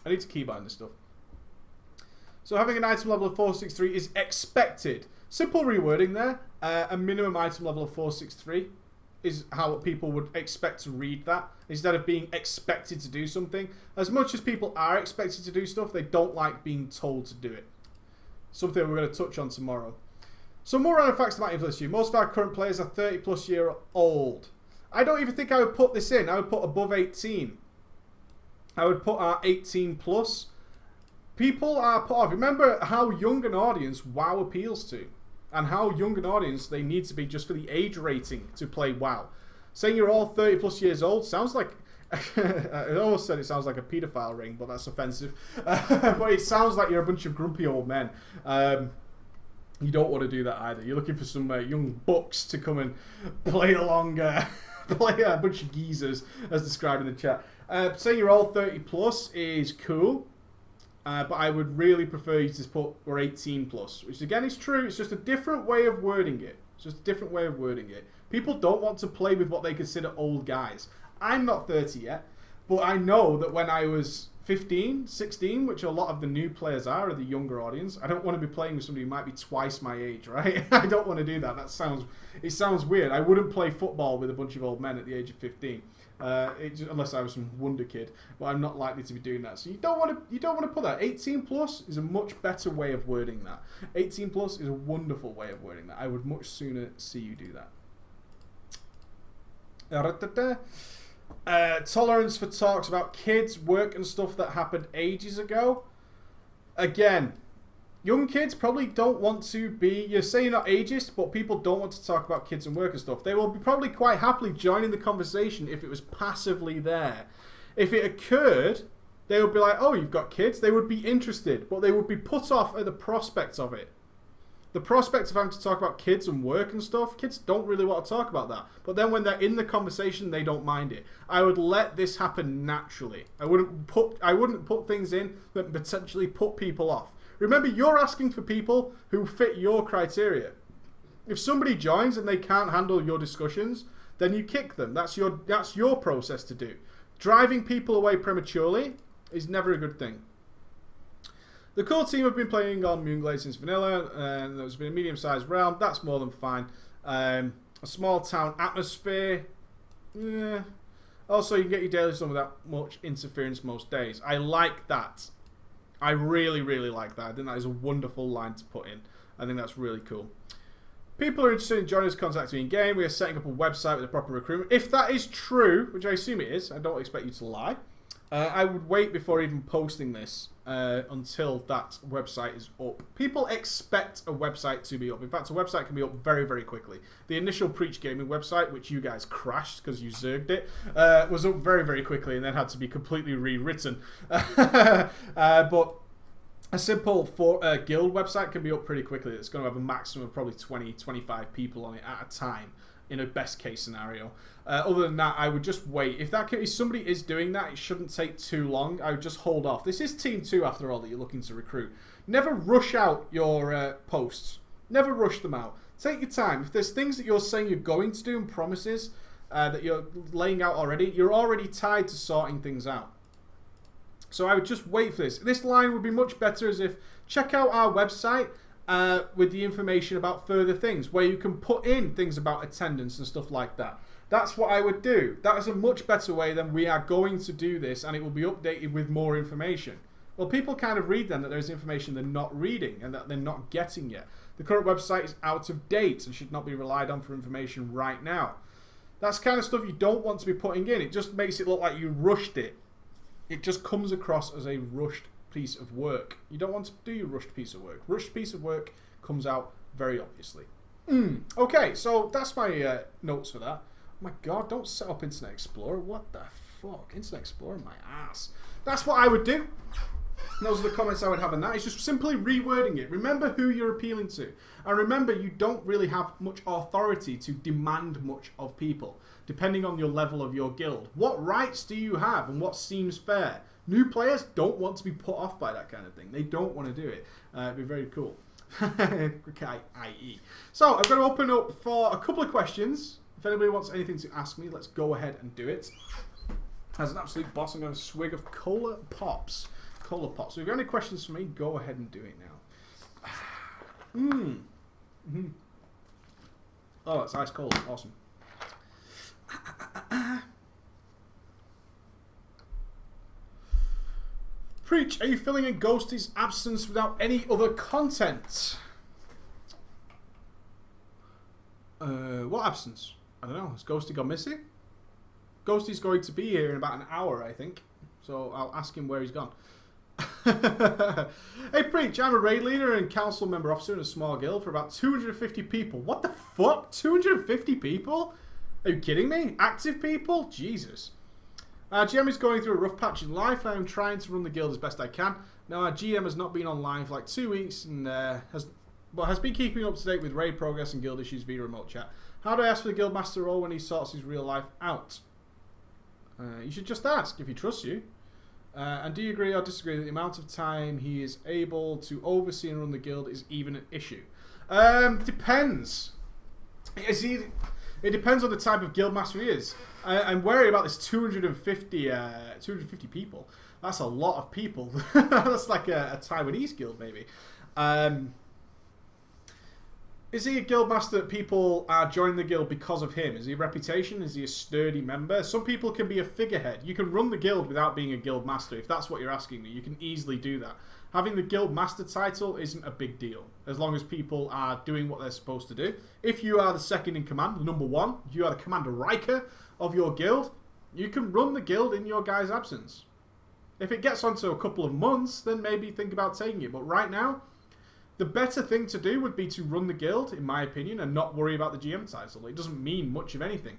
I need to keybind this stuff. So having an item level of 463 is expected. Simple rewording there. A minimum item level of 463 is how people would expect to read that. Instead of being expected to do something. As much as people are expected to do stuff, they don't like being told to do it. Something we're going to touch on tomorrow. Some more random facts that might influence you. most of our current players are 30+ year old. I don't even think I would put this in. I would put above 18. I would put our 18+. People are put off. Remember how young an audience WoW appeals to. And how young an audience they need to be just for the age rating to play WoW. Saying you're all 30+ years old sounds like... I almost said it sounds like a paedophile ring, but that's offensive. But it sounds like you're a bunch of grumpy old men. You don't want to do that either. You're looking for some young bucks to come and play along... play a bunch of geezers, as described in the chat. Saying you're all 30+ is cool. But I would really prefer you to put we're 18+, which again is true. It's just a different way of wording it. It's just a different way of wording it. People don't want to play with what they consider old guys. I'm not 30 yet, but I know that when I was 15, 16, which a lot of the new players are the younger audience. I don't want to be playing with somebody who might be twice my age, right? I don't want to do that. It sounds weird. I wouldn't play football with a bunch of old men at the age of 15, unless I was some wonder kid. But I'm not likely to be doing that. So you don't want to put that. 18 plus is a much better way of wording that. 18 plus is a wonderful way of wording that. I would much sooner see you do that. Tolerance for talks about kids, work and stuff that happened ages ago. Again, young kids probably don't want to be, you're saying not ageist, but people don't want to talk about kids and work and stuff. They will be probably quite happily joining the conversation if it was passively there. If it occurred, they would be like, oh, you've got kids. They would be interested, but they would be put off at the prospect of it. The prospect of having to talk about kids and work and stuff, kids don't really want to talk about that. But then when they're in the conversation, they don't mind it. I would let this happen naturally. I wouldn't put things in that potentially put people off. Remember, you're asking for people who fit your criteria. If somebody joins and they can't handle your discussions, then you kick them. That's your process to do. Driving people away prematurely is never a good thing. The core team have been playing on Moonglade since vanilla, and there's been a medium-sized realm. That's more than fine. A small town atmosphere. Yeah. Also, you can get your dailies done without much interference most days. I like that. I really, really like that. I think that is a wonderful line to put in. I think that's really cool. People are interested in joining us, contact me in-game. We are setting up a website with a proper recruitment. If that is true, which I assume it is, I don't expect you to lie, I would wait before even posting this until that website is up. People expect a website to be up. In fact, a website can be up very, very quickly. The initial Preach Gaming website, which you guys crashed because you zerged it, was up very, very quickly and then had to be completely rewritten. But a simple guild website can be up pretty quickly. It's going to have a maximum of probably 20, 25 people on it at a time in a best case scenario. Other than that, I would just wait. If somebody is doing that, it shouldn't take too long. I would just hold off. This is Team 2 after all that you're looking to recruit. Never rush out your posts. Never rush them out. Take your time. If there's things that you're saying you're going to do and promises that you're laying out already, you're already tied to sorting things out. So I would just wait for this. This line would be much better as if, check out our website with the information about further things, where you can put in things about attendance and stuff like that. That's what I would do. That is a much better way than we are going to do this and it will be updated with more information. Well, people kind of read then that there's information they're not reading and that they're not getting yet. The current website is out of date and should not be relied on for information right now. That's kind of stuff you don't want to be putting in. It just makes it look like you rushed it. It just comes across as a rushed piece of work. You don't want to do your rushed piece of work. Rushed piece of work comes out very obviously. Okay, so that's my notes for that. Oh my god, don't set up Internet Explorer. What the fuck? Internet Explorer, my ass. That's what I would do. Those are the comments I would have on that. It's just simply rewording it. Remember who you're appealing to. And remember, you don't really have much authority to demand much of people, depending on your level of your guild. What rights do you have and what seems fair? New players don't want to be put off by that kind of thing. They don't want to do it. It'd be very cool. Okay, i.e. So, I'm going to open up for a couple of questions. If anybody wants anything to ask me, let's go ahead and do it. As an absolute boss, I'm going to swig of Cola Pops. Cola Pops. So if you have any questions for me, go ahead and do it now. Oh, that's ice cold. Awesome. Preach, are you filling in Ghosty's absence without any other content? What absence? I don't know. Has Ghosty gone missing? Ghosty's going to be here in about an hour, I think. So I'll ask him where he's gone. Hey Preach, I'm a raid leader and council member officer in a small guild for about 250 people. What the fuck? 250 people? Are you kidding me? Active people? Jesus. GM is going through a rough patch in life and I'm trying to run the guild as best I can. Now our GM has not been online for like 2 weeks and has been keeping up to date with raid progress and guild issues via remote chat. How do I ask for the guild master role when he sorts his real life out? You should just ask if he trusts you. And do you agree or disagree that the amount of time he is able to oversee and run the guild is even an issue? Depends. It depends on the type of guild master he is. I'm wary about this 250 people. That's a lot of people. That's like a Taiwanese guild, maybe. Is he a guild master that people are joining the guild because of him? Is he a reputation? Is he a sturdy member? Some people can be a figurehead. You can run the guild without being a guild master. If that's what you're asking me, you can easily do that. Having the guild master title isn't a big deal, as long as people are doing what they're supposed to do. If you are the second in command, the number one, you are the commander Riker of your guild, you can run the guild in your guy's absence. If it gets onto a couple of months, then maybe think about taking it. But right now, the better thing to do would be to run the guild, in my opinion, and not worry about the GM title. It doesn't mean much of anything.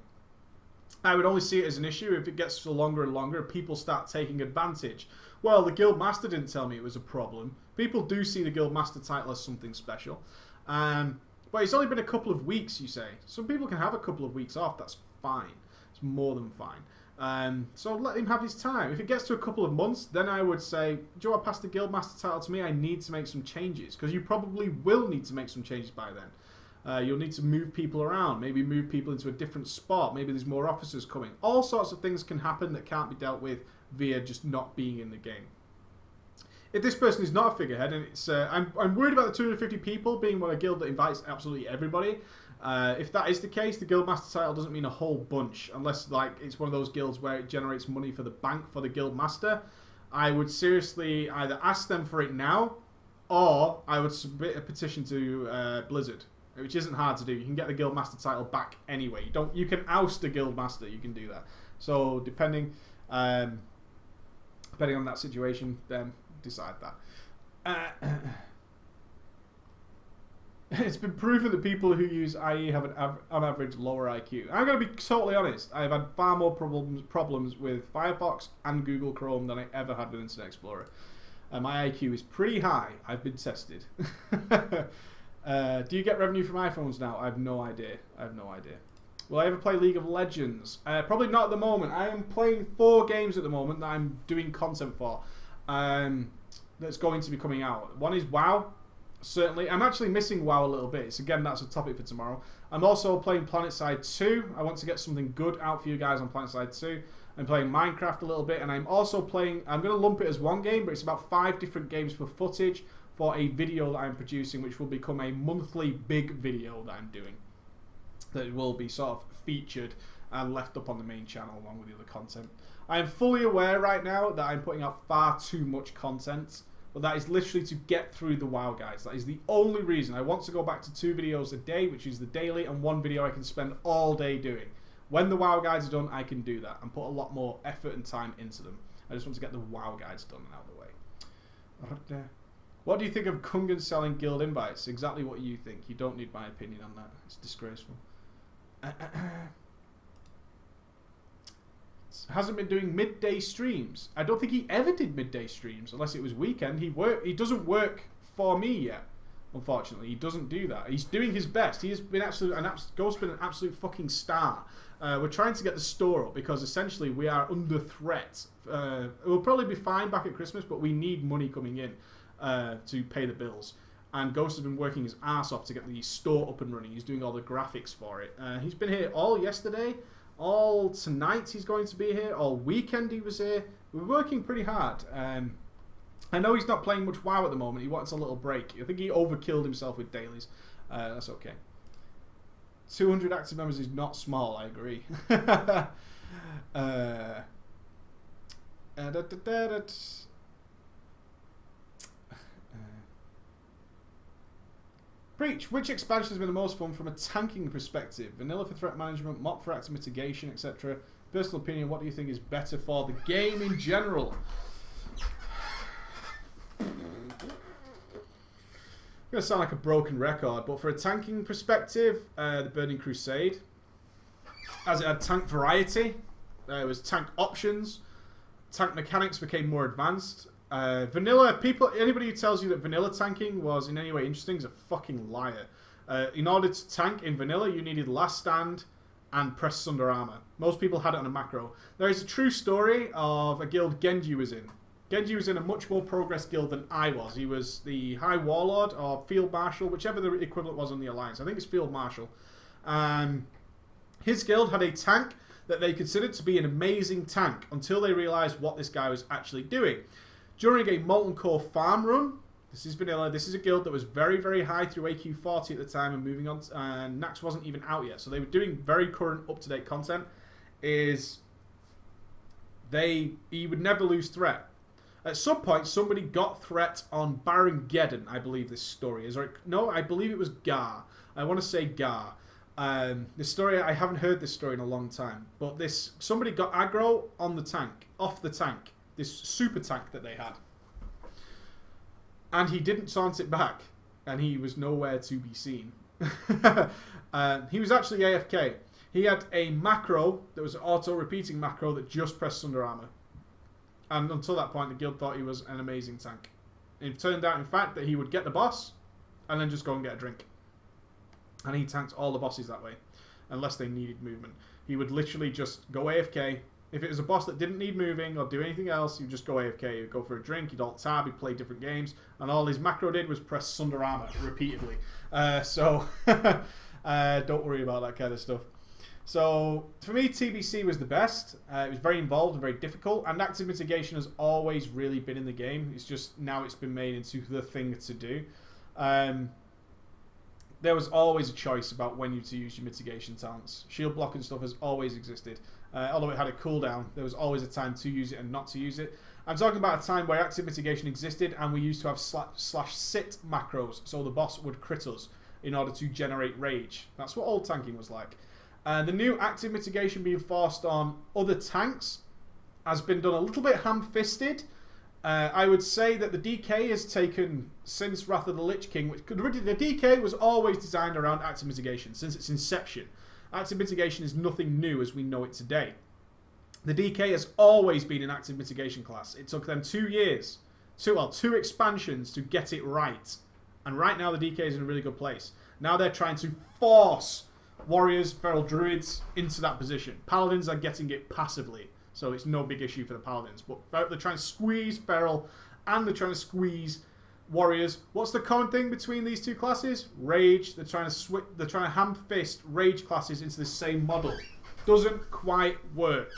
I would only see it as an issue if it gets for longer and longer and people start taking advantage. Well, the guild master didn't tell me it was a problem. People do see the guild master title as something special. But it's only been a couple of weeks, you say. Some people can have a couple of weeks off. That's fine. It's more than fine. So let him have his time. If it gets to a couple of months, then I would say, do you want to pass the guild master title to me? I need to make some changes, because you probably will need to make some changes by then. You'll need to move people around, maybe move people into a different spot, maybe there's more officers coming. All sorts of things can happen that can't be dealt with via just not being in the game. If this person is not a figurehead, and it's I'm worried about the 250 people being one a guild that invites absolutely everybody. If that is the case, the guildmaster title doesn't mean a whole bunch, unless like it's one of those guilds where it generates money for the bank for the guildmaster. I would seriously either ask them for it now, or I would submit a petition to Blizzard, which isn't hard to do. You can get the guildmaster title back anyway. You can oust a guildmaster. You can do that. So depending on that situation, then decide that. It's been proven that people who use IE have on average lower IQ. I'm going to be totally honest. I've had far more problems with Firefox and Google Chrome than I ever had with Internet Explorer. My IQ is pretty high. I've been tested. Do you get revenue from iPhones now? I have no idea. Will I ever play League of Legends? Probably not at the moment. I am playing 4 games at the moment that I'm doing content for. That's going to be coming out. One is WoW. Certainly. I'm actually missing WoW a little bit. So again, that's a topic for tomorrow. I'm also playing PlanetSide 2. I want to get something good out for you guys on PlanetSide 2. I'm playing Minecraft a little bit, and I'm also playing, I'm going to lump it as one game, but it's about 5 different games for footage for a video that I'm producing, which will become a monthly big video that I'm doing. That will be sort of featured and left up on the main channel along with the other content. I am fully aware right now that I'm putting out far too much content. But that is literally to get through the WoW guides. That is the only reason. I want to go back to 2 videos a day, which is the daily, and 1 video I can spend all day doing. When the WoW guides are done, I can do that and put a lot more effort and time into them. I just want to get the WoW guides done and out of the way. What do you think of Kungan selling guild invites? Exactly what you think. You don't need my opinion on that. It's disgraceful. Hasn't been doing midday streams. I don't think he ever did midday streams unless it was weekend. He doesn't work for me yet. Unfortunately, he doesn't do that. He's doing his best. He has been Ghost's been an absolute fucking star. We're trying to get the store up because essentially we are under threat. We'll probably be fine back at Christmas, but we need money coming in to pay the bills. And Ghost has been working his ass off to get the store up and running. He's doing all the graphics for it. He's been here all yesterday. All tonight he's going to be here. All weekend he was here. We're working pretty hard. I know he's not playing much WoW at the moment. He wants a little break. I think he overkilled himself with dailies. That's okay. 200 active members is not small, I agree. Preach, which expansion has been the most fun from a tanking perspective? Vanilla for threat management, mop for active mitigation, etc. Personal opinion, what do you think is better for the game in general? I'm going to sound like a broken record, but for a tanking perspective, the Burning Crusade, as it had tank variety, there was tank options, tank mechanics became more advanced. Vanilla, anybody who tells you that vanilla tanking was in any way interesting is a fucking liar. In order to tank in vanilla, you needed last stand and press sunder armor. Most people had it on a macro. There is a true story of a guild Genji was in. Genji was in a much more progressed guild than I was. He was the High Warlord or Field Marshal, whichever the equivalent was on the Alliance. I think it's Field Marshal. His guild had a tank that they considered to be an amazing tank until they realised what this guy was actually doing. During a Molten Core farm run, this is vanilla, this is a guild that was very, very high through AQ40 at the time and moving on, and Nax wasn't even out yet, so they were doing very current, up-to-date content, he would never lose threat. At some point, somebody got threat on Baron Geddon, I believe this story is. Or, no, I believe it was Gar. I want to say Gar. The story, I haven't heard this story in a long time. But somebody got aggro on the tank, off the tank. This super tank that they had. And he didn't taunt it back. And he was nowhere to be seen. He was actually AFK. He had a macro that was an auto-repeating macro that just pressed Thunder Armor. And until that point, the guild thought he was an amazing tank. It turned out, in fact, that he would get the boss and then just go and get a drink. And he tanked all the bosses that way, unless they needed movement. He would literally just go AFK. If it was a boss that didn't need moving or do anything else, he'd just go AFK. He'd go for a drink, he'd alt tab, he'd play different games, and all his macro did was press Thunder Armor repeatedly. So, don't worry about that kind of stuff. So, for me, TBC was the best. It was very involved and very difficult. And active mitigation has always really been in the game. It's just now it's been made into the thing to do. There was always a choice about when you to use your mitigation talents. Shield block and stuff has always existed. Although it had a cooldown, there was always a time to use it and not to use it. I'm talking about a time where active mitigation existed and we used to have /sit macros. So the boss would crit us in order to generate rage. That's what old tanking was like. The new active mitigation being forced on other tanks has been done a little bit ham-fisted. I would say that the DK has taken, since Wrath of the Lich King, which the DK was always designed around active mitigation since its inception. Active mitigation is nothing new as we know it today. The DK has always been an active mitigation class. It took them 2 years, two expansions to get it right. And right now the DK is in a really good place. Now they're trying to force warriors, feral druids into that position. Paladins are getting it passively, so it's no big issue for the paladins. But they're trying to squeeze feral, and they're trying to squeeze warriors. What's the common thing between these two classes? Rage. They're trying to ham-fist rage classes into the same model. Doesn't quite work.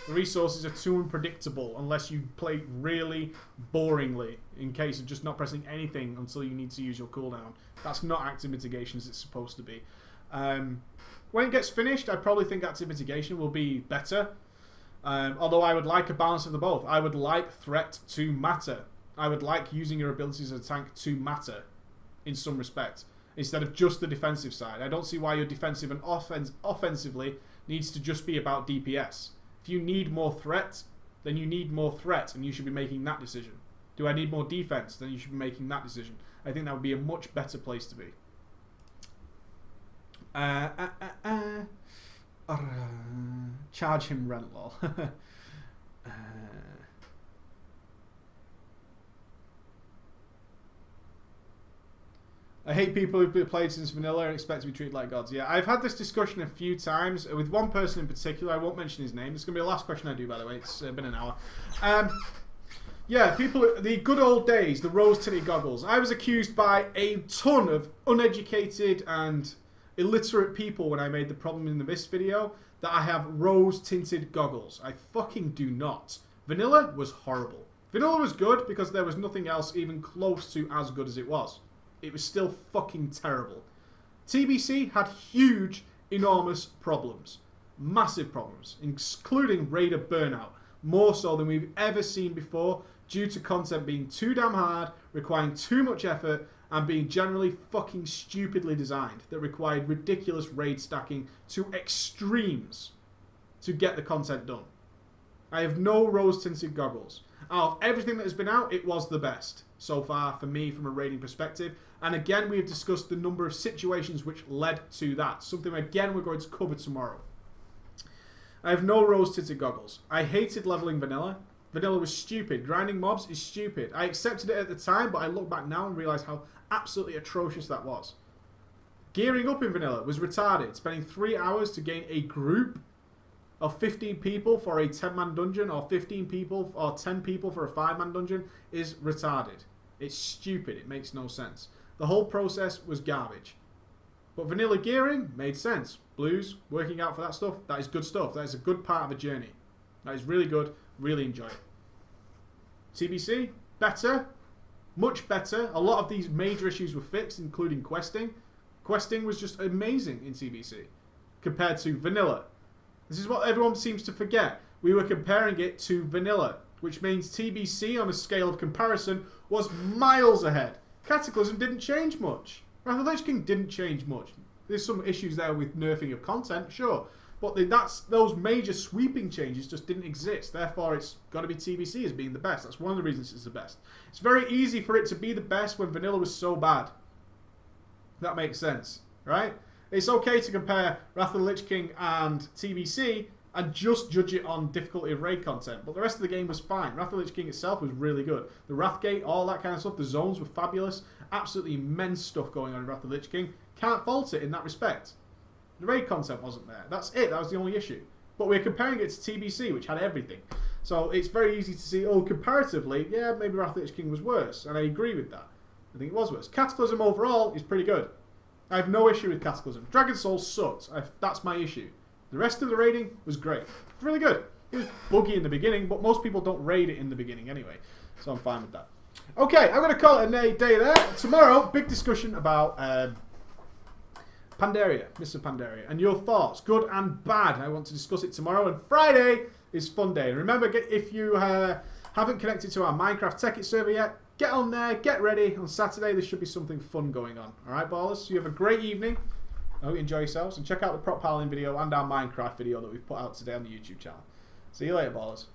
The resources are too unpredictable unless you play really boringly, in case of just not pressing anything until you need to use your cooldown. That's not active mitigation as it's supposed to be. When it gets finished, I probably think active mitigation will be better. Although I would like a balance of the both. I would like threat to matter. I would like using your abilities as a tank to matter in some respect, instead of just the defensive side. I don't see why your defensive and offensively needs to just be about DPS. If you need more threat, then you need more threat, and you should be making that decision. Do I need more defense? Then you should be making that decision. I think that would be a much better place to be. Charge him rent, lol. I hate people who've played since vanilla and expect to be treated like gods. Yeah, I've had this discussion a few times with one person in particular. I won't mention his name. It's going to be the last question I do, by the way. It's been an hour. Yeah, people, the good old days, the rose-tinted goggles. I was accused by a ton of uneducated and illiterate people when I made the problem in the Mist video that I have rose-tinted goggles. I fucking do not. Vanilla was horrible. Vanilla was good because there was nothing else even close to as good as it was. It was still fucking terrible. TBC had huge, enormous problems. Massive problems, including Raider burnout. More so than we've ever seen before, due to content being too damn hard, requiring too much effort, and being generally fucking stupidly designed that required ridiculous raid stacking to extremes to get the content done. I have no rose-tinted goggles. Out of everything that has been out, it was the best so far for me from a raiding perspective. And again, we have discussed the number of situations which led to that. Something, again, we're going to cover tomorrow. I have no rose-tinted goggles. I hated leveling vanilla. Vanilla was stupid. Grinding mobs is stupid. I accepted it at the time, but I look back now and realise how absolutely atrocious that was. Gearing up in vanilla was retarded. Spending 3 hours to gain a group of 15 people for a 10-man dungeon, or 15 people or 10 people for a 5-man dungeon is retarded. It's stupid. It makes no sense. The whole process was garbage. But vanilla gearing made sense. Blues, working out for that stuff, that is good stuff. That is a good part of a journey. That is really good. Really enjoy it. TBC, better. Much better. A lot of these major issues were fixed, including questing. Questing was just amazing in TBC compared to vanilla. This is what everyone seems to forget. We were comparing it to vanilla, which means TBC on a scale of comparison was miles ahead. Cataclysm didn't change much. Wrath of the Lich King didn't change much. There's some issues there with nerfing of content, sure. But those major sweeping changes just didn't exist. Therefore, it's got to be TBC as being the best. That's one of the reasons it's the best. It's very easy for it to be the best when vanilla was so bad. That makes sense, right? It's okay to compare Wrath of the Lich King and TBC and just judge it on difficulty of raid content. But the rest of the game was fine. Wrath of the Lich King itself was really good. The Wrathgate, all that kind of stuff. The zones were fabulous. Absolutely immense stuff going on in Wrath of the Lich King. Can't fault it in that respect. The raid content wasn't there. That's it. That was the only issue. But we're comparing it to TBC, which had everything. So it's very easy to see, oh, comparatively, yeah, maybe Wrath of the Lich King was worse. And I agree with that. I think it was worse. Cataclysm overall is pretty good. I have no issue with Cataclysm. Dragon Soul sucked. That's my issue. The rest of the raiding was great. It's really good. It was buggy in the beginning, but most people don't raid it in the beginning anyway. So I'm fine with that. Okay, I'm going to call it a day there. Tomorrow, big discussion about Pandaria, Mr. Pandaria, and your thoughts, good and bad. I want to discuss it tomorrow. And Friday is fun day. And remember, if you haven't connected to our Minecraft Tech It server yet, get on there, get ready. On Saturday, there should be something fun going on. All right, ballers? So you have a great evening. I hope you enjoy yourselves. And check out the prop piling video and our Minecraft video that we've put out today on the YouTube channel. See you later, ballers.